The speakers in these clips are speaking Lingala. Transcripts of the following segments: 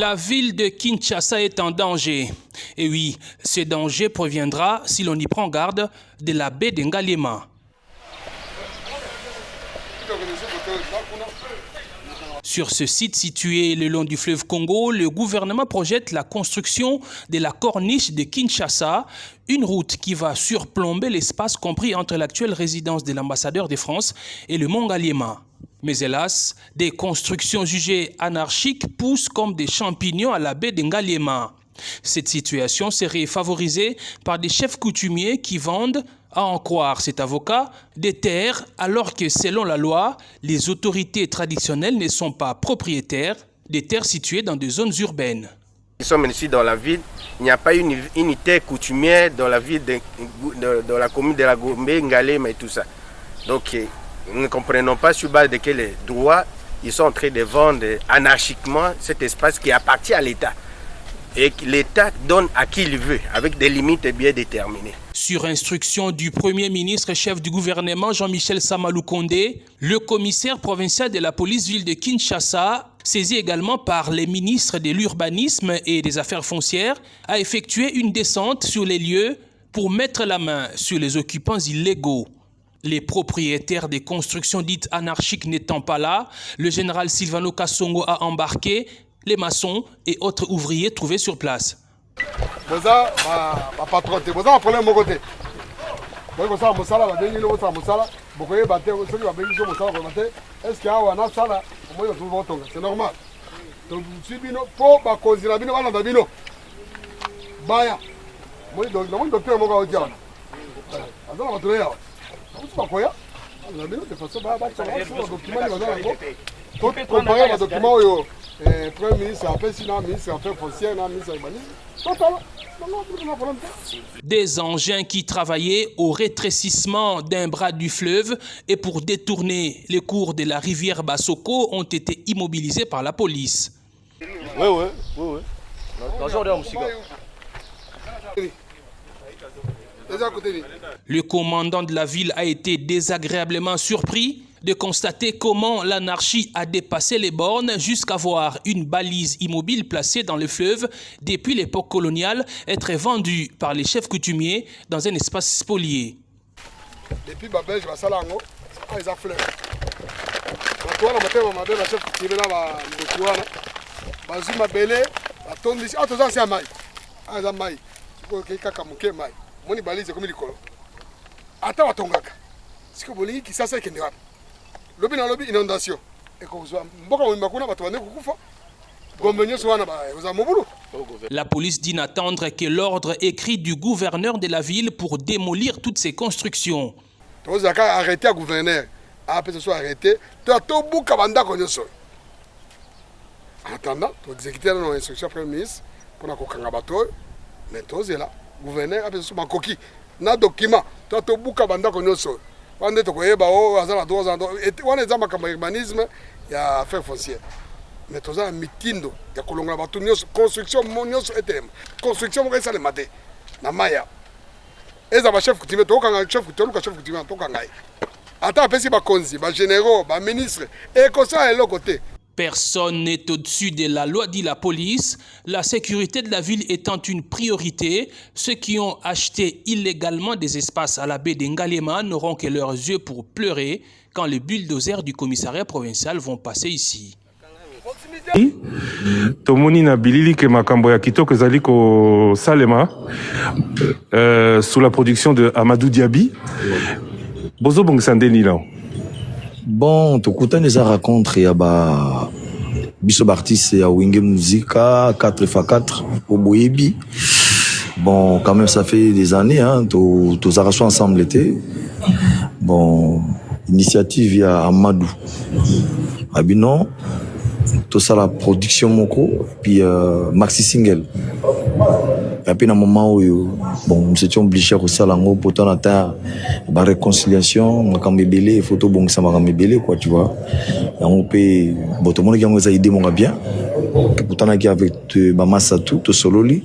La ville de Kinshasa est en danger. Et oui, ce danger proviendra, si l'on y prend garde, de la baie de Ngaliema. Sur ce site situé le long du fleuve Congo, le gouvernement projette la construction de la corniche de Kinshasa, une route qui va surplomber l'espace compris entre l'actuelle résidence de l'ambassadeur de France et le mont Ngaliema. Mais hélas, des constructions jugées anarchiques poussent comme des champignons à la baie de Ngaliema. Cette situation serait favorisée par des chefs coutumiers qui vendent, à en croire cet avocat, des terres alors que selon la loi, les autorités traditionnelles ne sont pas propriétaires des terres situées dans des zones urbaines. Nous sommes ici dans la ville, il n'y a pas une unité coutumière dans la ville, dans la commune de la Gombe, Ngaliema et tout ça. Donc nous ne comprenons pas sur base de quels droits ils sont en train de vendre anarchiquement cet espace qui appartient à l'État. Et que l'État donne à qui il veut, avec des limites bien déterminées. Sur instruction du Premier ministre chef du gouvernement Jean-Michel Samalou Kondé, le commissaire provincial de la police ville de Kinshasa, saisi également par les ministres de l'urbanisme et des affaires foncières, a effectué une descente sur les lieux pour mettre la main sur les occupants illégaux. Les propriétaires des constructions dites anarchiques n'étant pas là, le général Silvano Kassongo a embarqué les maçons et autres ouvriers trouvés sur place. Des engins qui travaillaient au rétrécissement d'un bras du fleuve et pour détourner les cours de la rivière Bassoko ont été immobilisés par la police. Oui. Le commandant de la ville a été désagréablement surpris de constater comment l'anarchie a dépassé les bornes jusqu'à voir une balise immobile placée dans le fleuve depuis l'époque coloniale être vendue par les chefs coutumiers dans un espace spolié. Depuis Babel, je vais à Lango, ils ont fleuve. La police dit n'attendre que l'ordre écrit du gouverneur de la ville pour démolir toutes ces constructions. Arrêtez le gouverneur. Après ce soit arrêté, tu as tout bouc à en attendant, tu as exécuté l'instruction du Premier ministre pour la bateau. Mais tu es là, gouverneur, après ce soit coquille. Na document, tu as tout bouc à on est au urbanisme, il y a affaire foncière. Mais tu as un meeting, il y a construction, construction, c'est le matin. Na Maya. Et ça va chef coutumier, tu as un chef coutumier, tu as un attends, après, c'est konzi, généraux, ministre, et comme ça, est l'autre côté. Personne n'est au-dessus de la loi, dit la police. La sécurité de la ville étant une priorité, ceux qui ont acheté illégalement des espaces à la baie de Ngaliema n'auront que leurs yeux pour pleurer quand les bulldozers du commissariat provincial vont passer ici. Tomoni na bilili ke makambo ya kitoko ezali ko salema sous la production de Amadou Diaby. Bozo bongisa ndeni là. Bon, tokutani eza rencontre ya biso artiste ya Wenge Muzika 4x4 au Boyebi. Bon, quand même ça fait des années hein, tous arrachons ensemble l'été. Bon, initiative ya Amadou. Abino tout ça la production moko puis maxi single. Et puis, à un moment où bon, nous étions obligés de faire la pour la réconciliation, les photos, bon, ça m'a quoi, tu vois. Et on peut, bon, tout le monde qui a une idée, bien. pourtant qui avec Mamassatou to sololi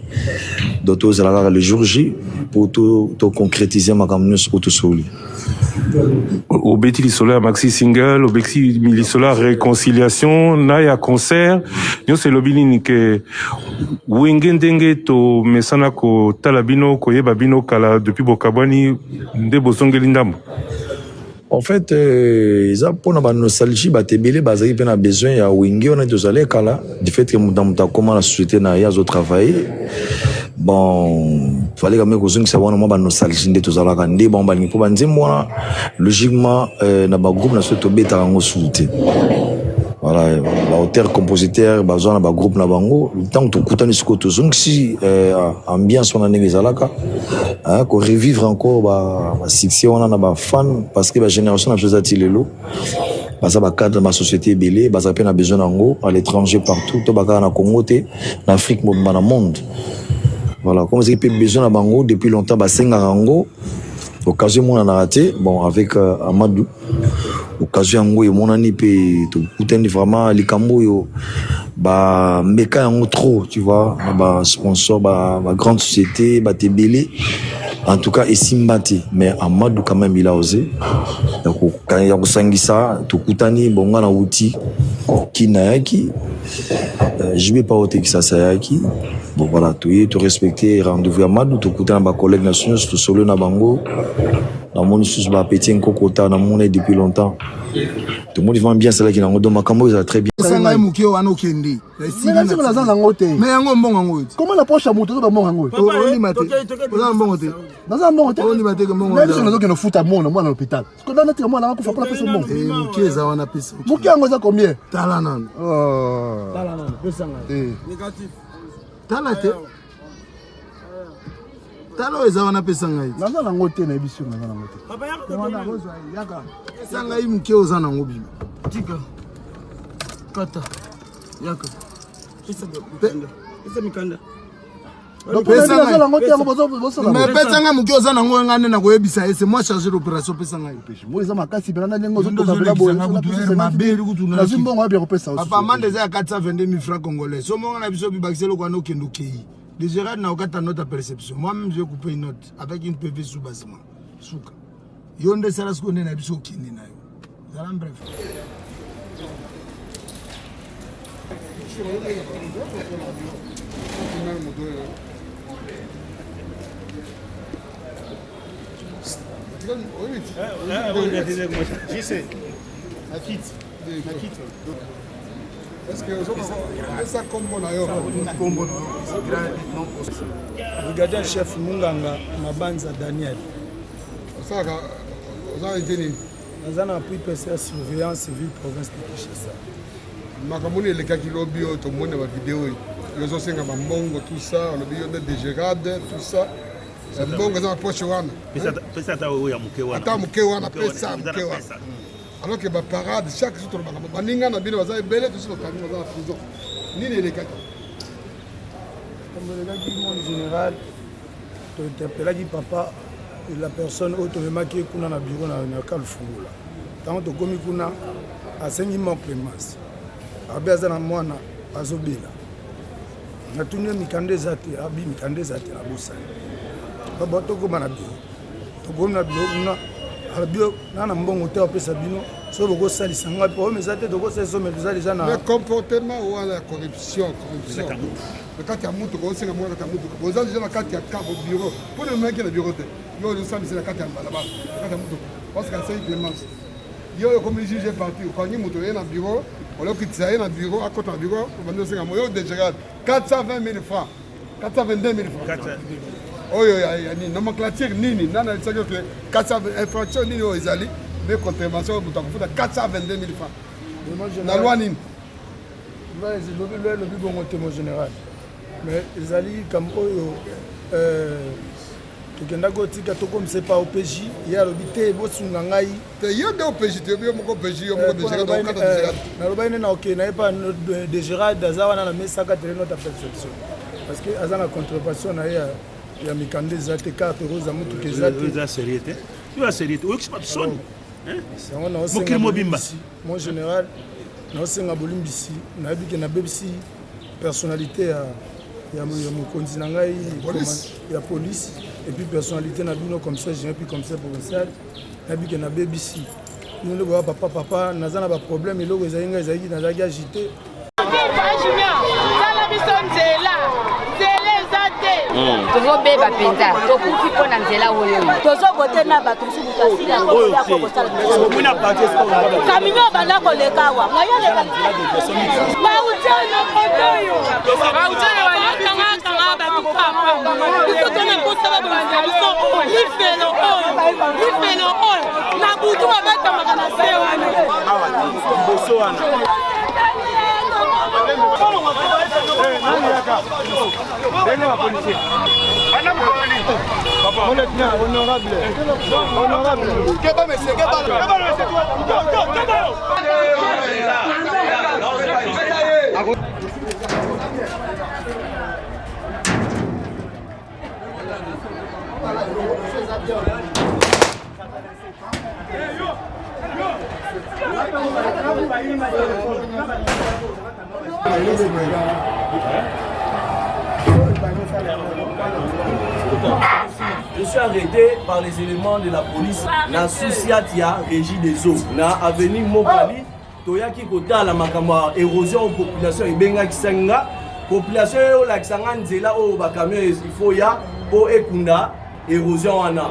d'autres le jour J pour tout concrétiser ma camus pour tout sololi au Betty Lisola maxi single au Betty Lisola réconciliation na concert nous c'est l'obili que wingendenge to mesana ko talabino ko yebabino kala depuis Bokabwani nde bosongeli ndambo. En fait, ils ont pour la nostalgie, batebele, bazari ben a besoin ya wingi on est tous allés kala du fait que dans comment la société na ya zo travailler. Bon, fallait quand même que ça soit vraiment nostalgie de tous allés kande bon bani pour banze moi logiquement na ba groupe na so to beta ngo souté. Voilà, ba auteur compositeur bazon na ba groupe na bango tant to kutani siko to zongsi ambiance on a nezalaka ko revivre encore ba succès on a ba fan parce que la génération a chose lelo basa ba cadre ma société belé basa pe na besoin nango à l'étranger partout to baka na Congo te na Afrique mo na monde. Voilà, comme c'est pe besoin na bango depuis longtemps ba senga rango occasion mon a raté bon avec Amadou occasion ngo et mon ani pe to kutani vraiment les cambo yo ba meka yango trop tu vois ba sponsor ba grande société ba te belé en tout cas esimbati mais Amadou quand même il a osé donc quand il y a sangisa to kutani bonga na outil kinayaki je vais pas ôter que ça sayaki bon voilà tout respecter rendez-vous Amadou to kutana ba collègues nationaux to solo na bango na mon sous ba petit nkokota na mon depuis longtemps tout le monde va bien cela qui na ngodo makambo ça très bien sanga mukio wana okende mais c'est la zone ngote mais yango mbongo ngote comment la poche moto to mbongo ngote oni mate oza mbongo te dans mbongo te oni mate mbongo mais c'est nazo que no futa mona mwana l'hôpital parce que dans notre mwana ko fa pour la pesa mbongo mukio za wana pesa mukio ngo za combien tala nano tala nano pesa ngai négatif tala te talo eza wana pesa ngai nazo na ngote na ebiso na ngote papa yaka pesa ngai mukio za na ngobi tika kata yaka pesa mikanda pesa nga muki oza nango ngane na koyebisa ese moi chargé d'opération pesa nga ipeshe moi eza makasi bana ndengo zo toka bela boye na zimbongo ya bien pesa papa mande za 422 000 francs congolais so monga na biso bibakiselo kwa no kendo kei de Gérard na okata note à perception moi même je vais couper une note avec une PV sous basement souka yonde sala sko na biso kindi na yo zala bref Est-ce que ça combo na yo regardez chef Munganga Mabanza Daniel ça ça été nazana puis PCR surveillance civile province de Kinshasa makamoni le kaki lobby to mona ba vidéo ils ont senga ba mbongo tout ça on lobby de dégérade tout ça mbongo za poche wana pesa ta o ya muke wana ata muke wana pesa muke wana alors que ba parade chaque jour ba baninga na bino baza belé tout ça ba baza na prison nini le kaki comme le gars qui en général to interpeller papa et la personne automatiquement qui kuna na bureau na kalfungula tant to komi kuna asengi mo clémence abeza na mwana azobela na tunye mikande zate abi mikande zate na bosani baba tokoma na bio tokoma na bio na albio na mbongo te opesa bino so boko salisa nga po mais zate toko seso mais déjà na le comportement ou la corruption le cas ya mutu ko senga mwana ka mutu ko zali na kati ya cabo bureau pour le mec na bureau te yo le sami c'est la kati ya balaba kati ya mutu parce que c'est clémence yo comme le juge parti ko ni mutu na bureau on a quitté na bureau à côté na bureau on va senga moyo de Gérard 420 000 francs 422 000 francs oyo ya ni nomenclature nini nana lisaki que 400 infraction nini o ezali mais contravention mutu akofuta 422 000 francs na loi nini le bon témoin général mais ils allaient comme tokenda kotika tokomisa pa OPJ ya lobite bosunga ngai te yo de OPJ te yo moko OPJ yo moko de Gérard donc kata de Gérard na lobaine na ok na pas de Gérard dazawana na mesaka tele notre perception parce que azana contrefaçon na ya mikande zate carte rose mutu ke zate za sériité tu la sériité oyo pas son hein c'est on a aussi mon général na osenga bolimbisi na biki na bebisi personnalité ya mokonzi na ngai ya police et puis personnalité na bino comme ça j'ai puis comme ça provincial na bike na BBC nous le voir papa naza na ba problème eloko ezali ngai ezali nazaki agité tozobeba mpenza tokufi mpo na nzela oyo tozobote na bato mosusu kamino banda koleka awa lifelo oyo na butu babatamaka na se wana Je suis arrêté par les éléments de la police na Souciatia, régie des eaux. Na avenue Mokali, toyaki kota la makama érosion population ebenga kisanga. Population yo la kisanga nzela o ba camion il faut ya po ekunda érosion wana.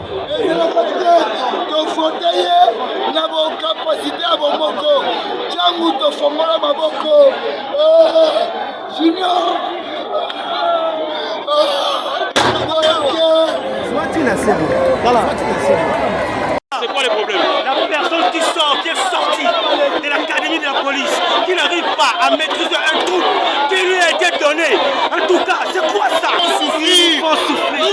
To fauteuil na bo capacité à bon moko. Jangu to fongola maboko. Junior. C'est quoi le problème? La personne qui sort, qui est sortie de l'académie de la police, qui n'arrive pas à maîtriser un truc qui lui a été donné. En tout cas, c'est quoi ça? Il faut souffrir.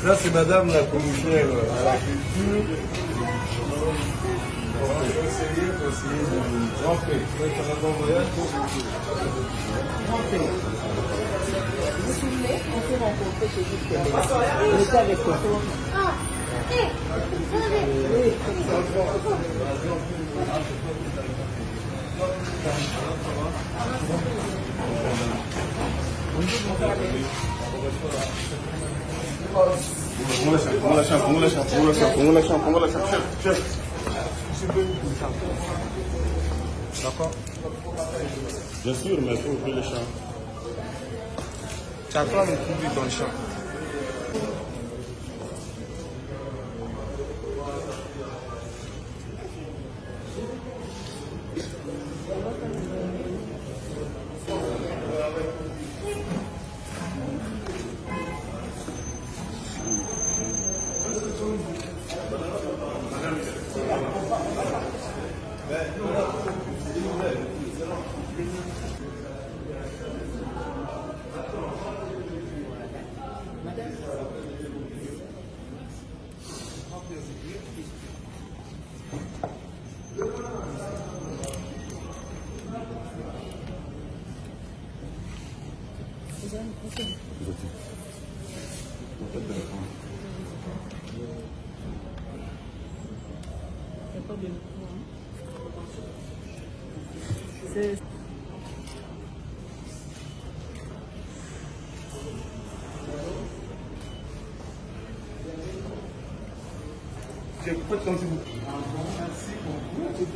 Ça, c'est madame la commissaire à la culture. Conseiller de Grand P. Ça va voyage pour vous vous souvenez, on s'est rencontrés chez vous. On était avec toi. Ah, D'accord. Bien sûr, mais il faut ouvrir le champ. Tu as quoi le public dans le champ? Il n'y a pas de c'est...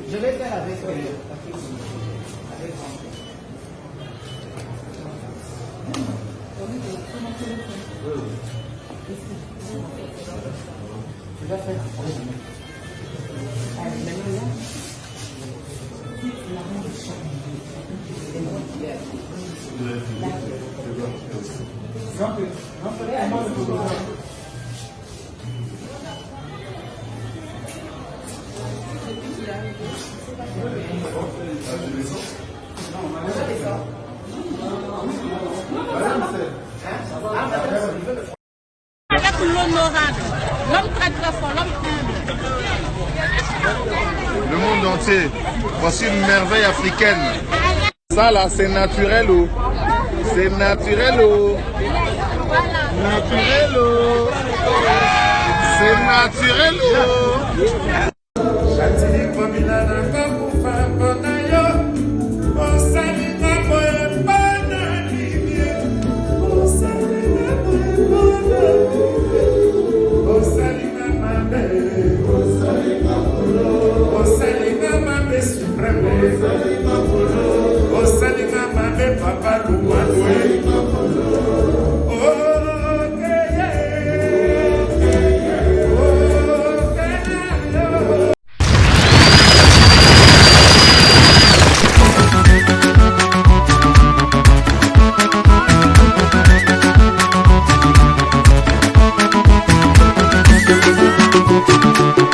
Je vais faire avec tu vas faire. Allez, maintenant, avec l'honorable, l'homme très très fort, l'homme humble. Le monde entier, voici une merveille africaine. Ça là, c'est naturel ou? C'est naturel ou? Naturel ou? C'est naturel ou? Thank you.